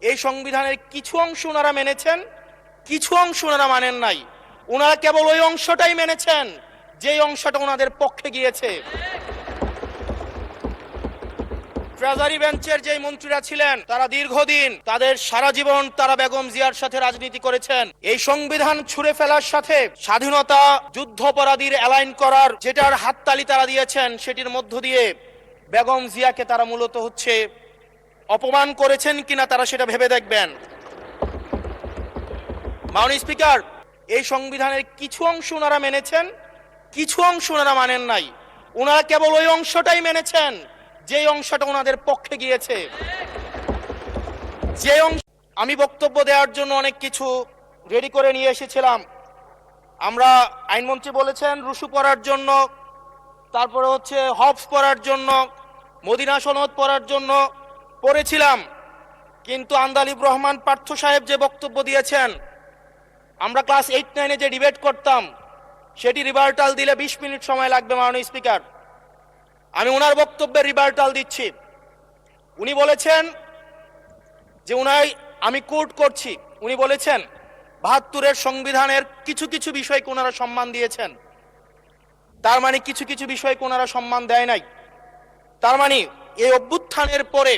এই সংবিধানের কিছু অংশ ওনারা মেনেছেন, কিছু অংশ ওনারা মানেন নাই। ওনারা কেবল ওই অংশটাই মেনেছেন যেই অংশটা ওনাদের পক্ষে গিয়েছে। ট্রেজারি বেঞ্চের যে মন্ত্রীরা ছিলেন তারা দীর্ঘদিন, তাদের সারা জীবন তারা বেগম জিয়ার সাথে রাজনীতি করেছেন। এই সংবিধান ছুঁড়ে ফেলার সাথে স্বাধীনতা যুদ্ধাপরাধীর অ্যালাইন করার যেটার হাততালি তারা দিয়েছেন, সেটির মধ্য দিয়ে বেগম জিয়াকে তারা মূলত অপমান করেছেন কিনা তারা সেটা ভেবে দেখবেন। মাননীয় স্পিকার, এই সংবিধানের কিছু অংশ ওনারা মেনেছেন, কিছু অংশ ওনারা মানেন নাই। ওনারা কেবল ওই অংশটাই মেনেছেন যেই অংশটা ওনাদের পক্ষে গিয়েছে। যে অংশ আমি বক্তব্য দেওয়ার জন্য অনেক কিছু রেডি করে নিয়ে এসেছিলাম। আমরা আইনমন্ত্রী বলেছেন রুশু পড়ার জন্য, তারপরে হবস পড়ার জন্য, মদিনা সনদ পড়ার জন্য পড়েছিলাম, কিন্তু আন্দালিব রহমান পার্থ সাহেব যে বক্তব্য দিয়েছেন, আমরা ক্লাস 8-9-এ যে ডিবেট করতাম সেটি রিভার্টাল দিলে 20 মিনিট সময় লাগবে। মাননীয় স্পিকার, আমি ওনার বক্তব্যের রিভার্টাল দিচ্ছি। উনি বলেছেন যে আমি কোট করছি, উনি বলেছেন 72-এর সংবিধানের কিছু কিছু বিষয়কে ওনারা সম্মান দিয়েছেন। তার মানে কিছু কিছু বিষয়কে ওনারা সম্মান দেয় নাই। তার মানে এই অভ্যুত্থানের পরে